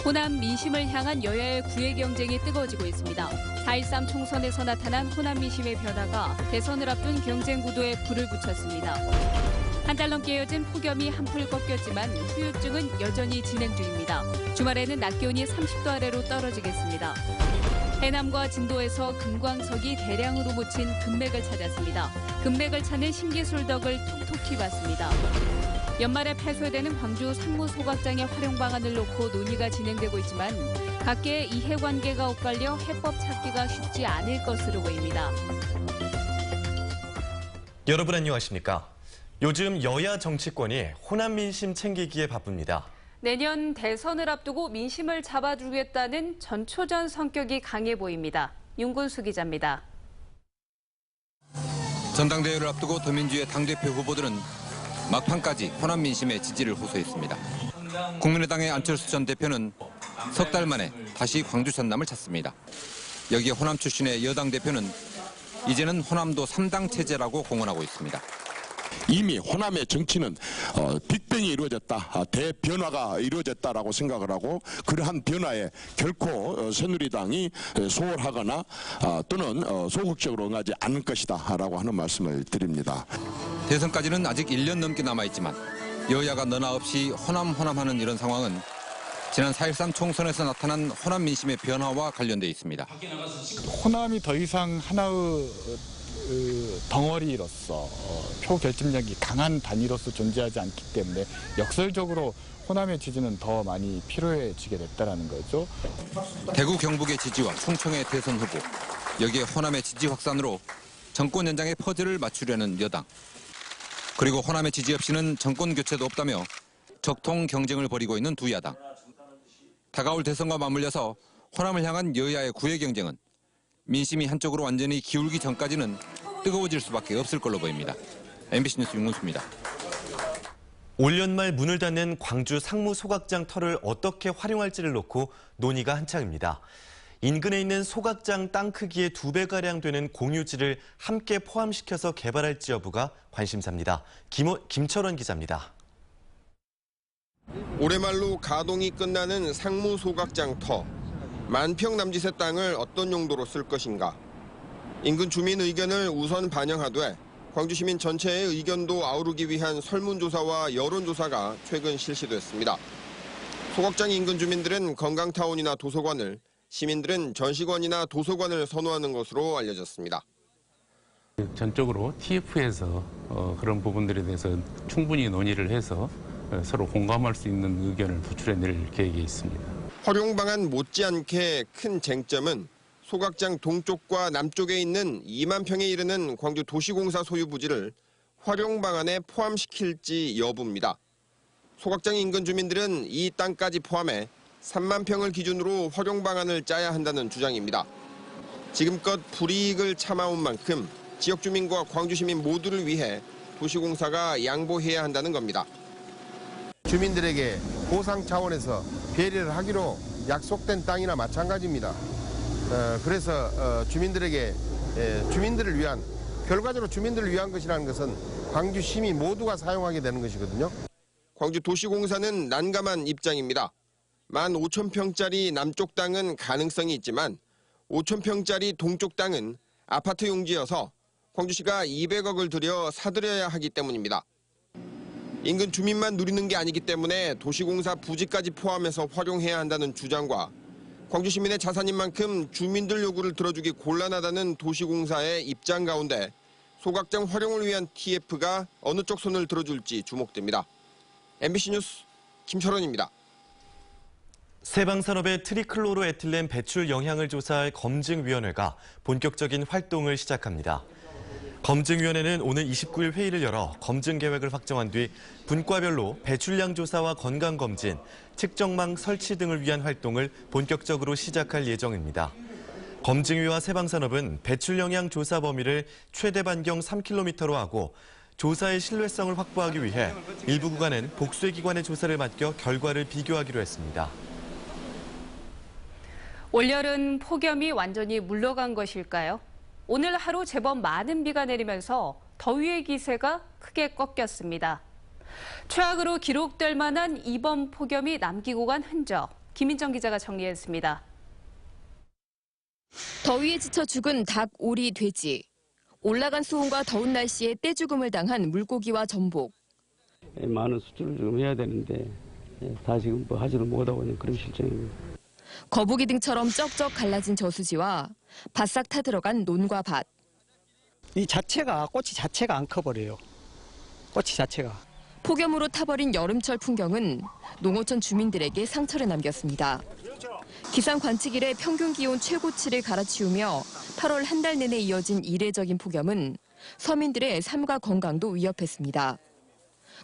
호남 민심을 향한 여야의 구애 경쟁이 뜨거워지고 있습니다. 4.13 총선에서 나타난 호남 민심의 변화가 대선을 앞둔 경쟁 구도에 불을 붙였습니다. 한 달 넘게 이어진 폭염이 한풀 꺾였지만 후유증은 여전히 진행 중입니다. 주말에는 낮 기온이 30도 아래로 떨어지겠습니다. 해남과 진도에서 금광석이 대량으로 묻힌 금맥을 찾았습니다. 금맥을 찾는 신기술 덕을 톡톡히 봤습니다. 연말에 폐쇄되는 광주 상무 소각장의 활용 방안을 놓고 논의가 진행되고 있지만 각계의 이해관계가 엇갈려 해법 찾기가 쉽지 않을 것으로 보입니다. 여러분 안녕하십니까? 요즘 여야 정치권이 호남 민심 챙기기에 바쁩니다. 내년 대선을 앞두고 민심을 잡아주겠다는 전초전 성격이 강해 보입니다. 윤군수 기자입니다. 전당대회를 앞두고 더민주의 당대표 후보들은 막판까지 호남 민심의 지지를 호소했습니다. 국민의당의 안철수 전 대표는 석 달 만에 다시 광주 전남을 찾습니다. 여기에 호남 출신의 여당 대표는 이제는 호남도 3당 체제라고 공언하고 있습니다. 이미 호남의 정치는 빅뱅이 이루어졌다, 대변화가 이루어졌다라고 생각을 하고 그러한 변화에 결코 새누리당이 소홀하거나 또는 소극적으로 응하지 않을 것이다라고 하는 말씀을 드립니다. 대선까지는 아직 1년 넘게 남아있지만 여야가 너나 없이 호남하는 이런 상황은 지난 4.13 총선에서 나타난 호남 민심의 변화와 관련돼 있습니다. 호남이 더 이상 하나의 덩어리로서 표 결집력이 강한 단위로서 존재하지 않기 때문에 역설적으로 호남의 지지는 더 많이 필요해지게 됐다는 거죠. 대구 경북의 지지와 충청의 대선 후보, 여기에 호남의 지지 확산으로 정권 연장의 퍼즐을 맞추려는 여당. 그리고 호남의 지지 없이는 정권 교체도 없다며 적통 경쟁을 벌이고 있는 두 야당. 다가올 대선과 맞물려서 호남을 향한 여야의 구애 경쟁은 민심이 한쪽으로 완전히 기울기 전까지는 뜨거워질 수밖에 없을 걸로 보입니다. MBC 뉴스 윤문수입니다. 올 연말 문을 닫는 광주 상무 소각장 터를 어떻게 활용할지를 놓고 논의가 한창입니다. 인근에 있는 소각장 땅 크기의 2배가량 되는 공유지를 함께 포함시켜서 개발할지 여부가 관심사입니다. 김철원 기자입니다. 올해 말로 가동이 끝나는 상무 소각장 터. 만평 남짓의 땅을 어떤 용도로 쓸 것인가. 인근 주민 의견을 우선 반영하되 광주 시민 전체의 의견도 아우르기 위한 설문조사와 여론조사가 최근 실시됐습니다. 소각장 인근 주민들은 건강타운이나 도서관을, 시민들은 전시관이나 도서관을 선호하는 것으로 알려졌습니다. 전적으로 TF에서 그런 부분들에 대해서 충분히 논의를 해서 서로 공감할 수 있는 의견을 도출해낼 계획이 있습니다. 활용 방안 못지않게 큰 쟁점은 소각장 동쪽과 남쪽에 있는 2만 평에 이르는 광주 도시공사 소유 부지를 활용 방안에 포함시킬지 여부입니다. 소각장 인근 주민들은 이 땅까지 포함해 3만 평을 기준으로 활용 방안을 짜야 한다는 주장입니다. 지금껏 불이익을 참아온 만큼 지역 주민과 광주 시민 모두를 위해 도시공사가 양보해야 한다는 겁니다. 주민들에게 보상 차원에서 배려를 하기로 약속된 땅이나 마찬가지입니다. 그래서 주민들을 위한, 결과적으로 주민들을 위한 것이라는 것은 광주 시민 모두가 사용하게 되는 것이거든요. 광주 도시공사는 난감한 입장입니다. 15,000평짜리 남쪽 땅은 가능성이 있지만 5,000평짜리 동쪽 땅은 아파트 용지여서 광주시가 200억을 들여 사들여야 하기 때문입니다. 인근 주민만 누리는 게 아니기 때문에 도시공사 부지까지 포함해서 활용해야 한다는 주장과 광주 시민의 자산인 만큼 주민들 요구를 들어주기 곤란하다는 도시공사의 입장 가운데 소각장 활용을 위한 TF가 어느 쪽 손을 들어줄지 주목됩니다. MBC 뉴스 김철원입니다. 세방산업의 트리클로로에틸렌 배출 영향을 조사할 검증위원회가 본격적인 활동을 시작합니다. 검증위원회는 오늘 29일 회의를 열어 검증 계획을 확정한 뒤 분과별로 배출량 조사와 건강검진, 측정망 설치 등을 위한 활동을 본격적으로 시작할 예정입니다. 검증위와 세방산업은 배출 영향 조사 범위를 최대 반경 3km로 하고 조사의 신뢰성을 확보하기 위해 일부 구간은 복수의 기관의 조사를 맡겨 결과를 비교하기로 했습니다. 올여름 폭염이 완전히 물러간 것일까요? 오늘 하루 제법 많은 비가 내리면서 더위의 기세가 크게 꺾였습니다. 최악으로 기록될 만한 이번 폭염이 남기고 간 흔적. 김인정 기자가 정리했습니다. 더위에 지쳐 죽은 닭, 오리, 돼지. 올라간 수온과 더운 날씨에 떼죽음을 당한 물고기와 전복. 많은 수출을 좀 해야 되는데 다 지금 하지를 못하고 있는 그런 실정입니다. 거북이 등처럼 쩍쩍 갈라진 저수지와 바싹 타들어간 논과 밭. 이 자체가 꽃이 자체가 안 커버려요. 꽃이 자체가. 폭염으로 타버린 여름철 풍경은 농어촌 주민들에게 상처를 남겼습니다. 기상 관측일에 평균 기온 최고치를 갈아치우며 8월 한 달 내내 이어진 이례적인 폭염은 서민들의 삶과 건강도 위협했습니다.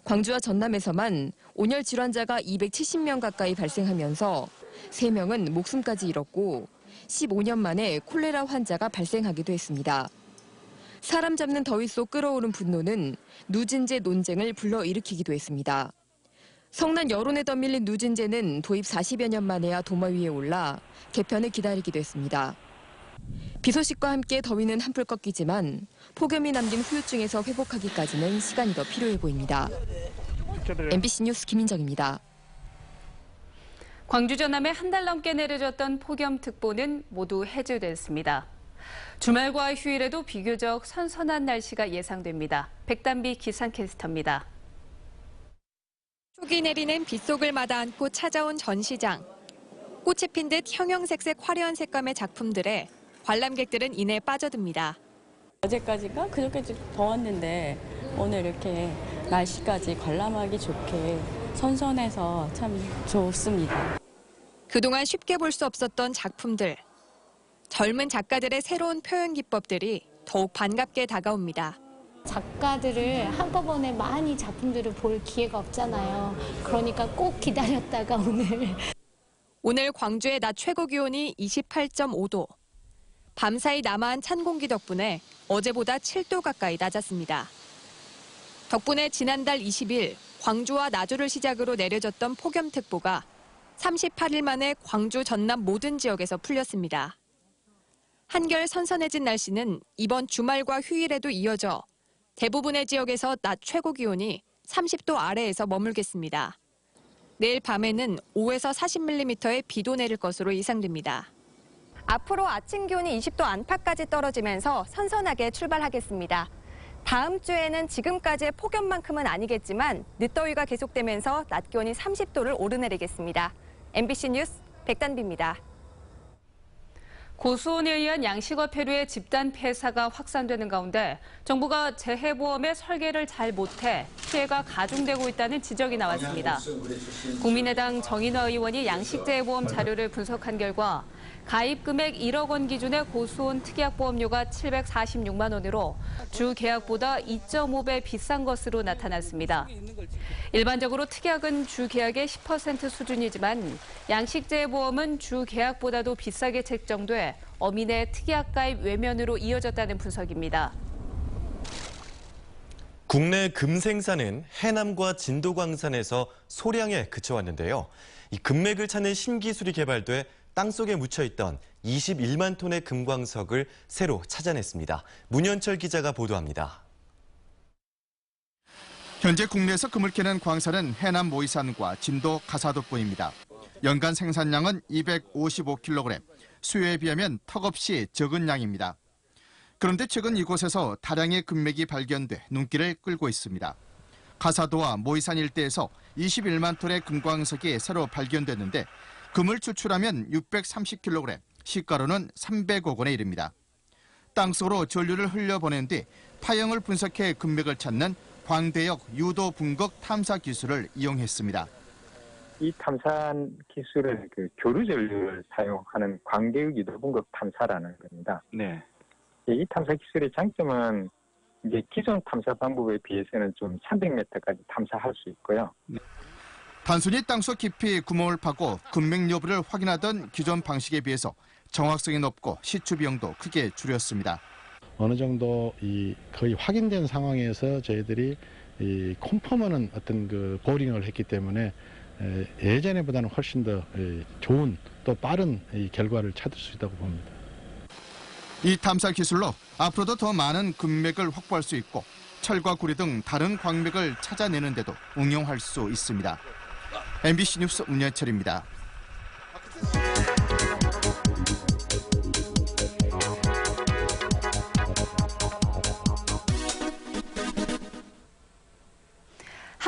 광주와 전남에서만 온열 질환자가 270명 가까이 발생하면서 3명은 목숨까지 잃었고 15년 만에 콜레라 환자가 발생하기도 했습니다. 사람 잡는 더위 속 끓어오른 분노는 누진제 논쟁을 불러일으키기도 했습니다. 성난 여론에 덧밀린 누진제는 도입 40여 년 만에야 도마 위에 올라 개편을 기다리기도 했습니다. 비 소식과 함께 더위는 한풀 꺾이지만 폭염이 남긴 후유증에서 회복하기까지는 시간이 더 필요해 보입니다. MBC 뉴스 김인정입니다. 광주 전남에 한 달 넘게 내려졌던 폭염특보는 모두 해제됐습니다. 주말과 휴일에도 비교적 선선한 날씨가 예상됩니다. 백단비 기상캐스터입니다. 초기 내리는 빗속을 마다않고 찾아온 전시장. 꽃이 핀 듯 형형색색 화려한 색감의 작품들에 관람객들은 이내 빠져듭니다. 어제까지가 그렇게 더웠는데 오늘 이렇게 날씨까지 관람하기 좋게 선선해서 참 좋습니다. 그동안 쉽게 볼 수 없었던 작품들. 젊은 작가들의 새로운 표현 기법들이 더욱 반갑게 다가옵니다. 작가들을 한꺼번에 많이 작품들을 볼 기회가 없잖아요. 그러니까 꼭 기다렸다가 오늘 광주의 낮 최고 기온이 28.5도. 밤사이 남아한 찬 공기 덕분에 어제보다 7도 가까이 낮았습니다. 덕분에 지난달 20일 광주와 나주를 시작으로 내려졌던 폭염특보가 38일 만에 광주 전남 모든 지역에서 풀렸습니다. 한결 선선해진 날씨는 이번 주말과 휴일에도 이어져 대부분의 지역에서 낮 최고 기온이 30도 아래에서 머물겠습니다. 내일 밤에는 5에서 40mm의 비도 내릴 것으로 예상됩니다. 앞으로 아침 기온이 20도 안팎까지 떨어지면서 선선하게 출발하겠습니다. 다음 주에는 지금까지의 폭염만큼은 아니겠지만 늦더위가 계속되면서 낮 기온이 30도를 오르내리겠습니다. MBC 뉴스 백단비입니다. 고수온에 의한 양식업 폐류의 집단 폐사가 확산되는 가운데 정부가 재해보험의 설계를 잘 못해 피해가 가중되고 있다는 지적이 나왔습니다. 국민의당 정인화 의원이 양식재해보험 자료를 분석한 결과 가입 금액 1억 원 기준의 고수온 특약보험료가 746만 원으로 주 계약보다 2.5배 비싼 것으로 나타났습니다. 일반적으로 특약은 주 계약의 10% 수준이지만 양식재해보험은 주 계약보다도 비싸게 책정돼 어민의 특약 가입 외면으로 이어졌다는 분석입니다. 국내 금 생산은 해남과 진도광산에서 소량에 그쳐왔는데요. 이 금맥을 찾는 신기술이 개발돼 땅속에 묻혀있던 21만 톤의 금광석을 새로 찾아냈습니다. 문현철 기자가 보도합니다. 현재 국내에서 금을 캐는 광산은 해남 모이산과 진도 가사도뿐입니다. 연간 생산량은 255kg, 수요에 비하면 턱없이 적은 양입니다. 그런데 최근 이곳에서 다량의 금맥이 발견돼 눈길을 끌고 있습니다. 가사도와 모이산 일대에서 21만 톤의 금광석이 새로 발견됐는데 금을 추출하면 630kg, 시가로는 300억 원에 이릅니다. 땅속으로 전류를 흘려보낸 뒤 파형을 분석해 금맥을 찾는 광대역 유도 분석 탐사 기술을 이용했습니다. 이 탐사 기술은 교류 전류를 사용하는 광대역 유도 분석 탐사라는 겁니다. 네. 이 탐사 기술의 장점은 이제 기존 탐사 방법에 비해서는 좀 300m까지 탐사할 수 있고요. 단순히 땅속 깊이 구멍을 파고 금맥 여부를 확인하던 기존 방식에 비해서 정확성이 높고 시추 비용도 크게 줄였습니다. 어느 정도 거의 확인된 상황에서 저희들이 컨펌하는 어떤 그 보링을 했기 때문에 예전에보다는 훨씬 더 좋은 또 빠른 결과를 찾을 수 있다고 봅니다. 이 탐사 기술로 앞으로도 더 많은 금맥을 확보할 수 있고 철과 구리 등 다른 광맥을 찾아내는 데도 응용할 수 있습니다. MBC 뉴스 문현철입니다.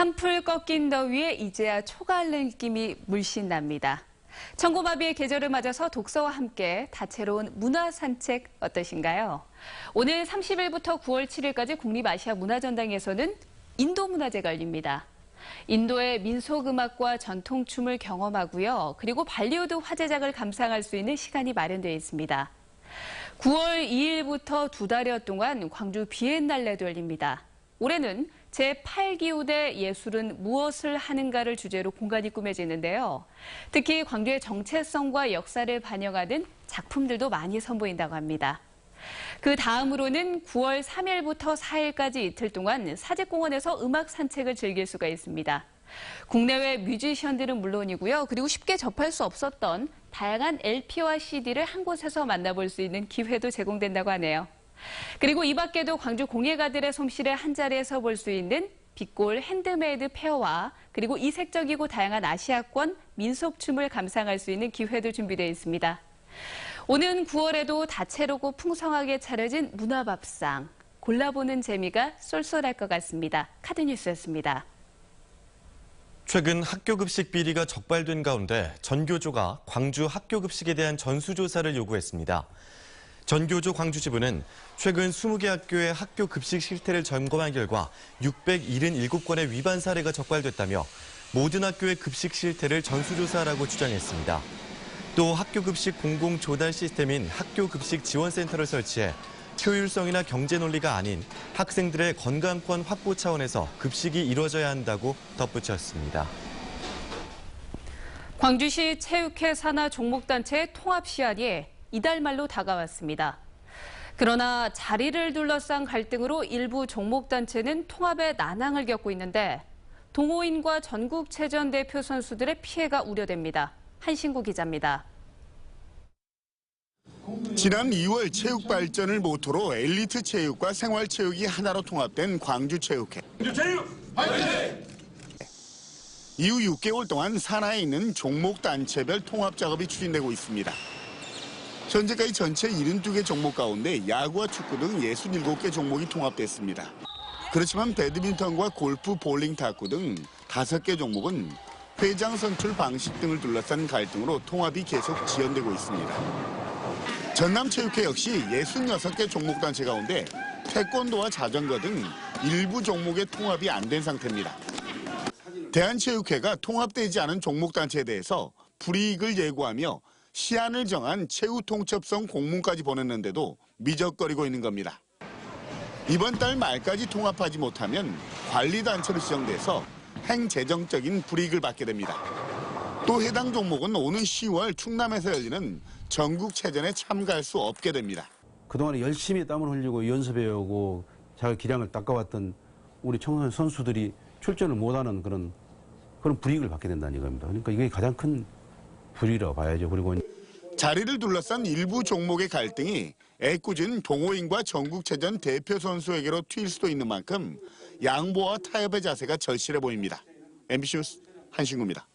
한풀 꺾인 더위에 이제야 초가을 느낌이 물씬 납니다. 천고마비의 계절을 맞아서 독서와 함께 다채로운 문화 산책 어떠신가요? 오늘 30일부터 9월 7일까지 국립아시아문화전당에서는 인도 문화제가 열립니다. 인도의 민속음악과 전통춤을 경험하고요. 그리고 발리우드 화제작을 감상할 수 있는 시간이 마련되어 있습니다. 9월 2일부터 2달여 동안 광주 비엔날레도 열립니다. 올해는 제8기후대 예술은 무엇을 하는가를 주제로 공간이 꾸며지는데요. 특히 광주의 정체성과 역사를 반영하는 작품들도 많이 선보인다고 합니다. 그 다음으로는 9월 3일부터 4일까지 이틀 동안 사직공원에서 음악 산책을 즐길 수가 있습니다. 국내외 뮤지션들은 물론이고요. 그리고 쉽게 접할 수 없었던 다양한 LP와 CD를 한 곳에서 만나볼 수 있는 기회도 제공된다고 하네요. 그리고 이 밖에도 광주 공예가들의 솜씨를 한자리에서 볼 수 있는 빛골 핸드메이드 페어와 그리고 이색적이고 다양한 아시아권 민속춤을 감상할 수 있는 기회도 준비되어 있습니다. 오는 9월에도 다채롭고 풍성하게 차려진 문화밥상, 골라보는 재미가 쏠쏠할 것 같습니다. 카드뉴스였습니다. 최근 학교급식 비리가 적발된 가운데 전교조가 광주 학교급식에 대한 전수조사를 요구했습니다. 전교조 광주지부는 최근 20개 학교의 학교 급식 실태를 점검한 결과 677건의 위반 사례가 적발됐다며 모든 학교의 급식 실태를 전수조사하라고 주장했습니다. 또 학교 급식 공공 조달 시스템인 학교 급식 지원센터를 설치해 효율성이나 경제 논리가 아닌 학생들의 건강권 확보 차원에서 급식이 이루어져야 한다고 덧붙였습니다. 광주시 체육회 산하 종목단체의 통합 시한이 이달 말로 다가왔습니다. 그러나 자리를 둘러싼 갈등으로 일부 종목단체는 통합의 난항을 겪고 있는데 동호인과 전국체전 대표 선수들의 피해가 우려됩니다. 한신구 기자입니다. 지난 2월 체육 발전을 모토로 엘리트 체육과 생활 체육이 하나로 통합된 광주체육회. 이후 6개월 동안 산하에 있는 종목단체별 통합 작업이 추진되고 있습니다. 현재까지 전체 72개 종목 가운데 야구와 축구 등 67개 종목이 통합됐습니다. 그렇지만 배드민턴과 골프, 볼링, 탁구 등 5개 종목은 회장 선출 방식 등을 둘러싼 갈등으로 통합이 계속 지연되고 있습니다. 전남체육회 역시 66개 종목단체 가운데 태권도와 자전거 등 일부 종목의 통합이 안 된 상태입니다. 대한체육회가 통합되지 않은 종목단체에 대해서 불이익을 예고하며 시한을 정한 최후통첩성 공문까지 보냈는데도 미적거리고 있는 겁니다. 이번 달 말까지 통합하지 못하면 관리단체로 지정돼서 행재정적인 불이익을 받게 됩니다. 또 해당 종목은 오는 10월 충남에서 열리는 전국체전에 참가할 수 없게 됩니다. 그동안에 열심히 땀을 흘리고 연습해오고 자기 기량을 닦아왔던 우리 청소년 선수들이 출전을 못하는 그런 불이익을 받게 된다는 이겁니다. 그러니까 이게 가장 큰 불이라고 봐야죠. 그리고 자리를 둘러싼 일부 종목의 갈등이 애꿎은 동호인과 전국체전 대표 선수에게로 튈 수도 있는 만큼 양보와 타협의 자세가 절실해 보입니다. MBC 뉴스 한신구입니다.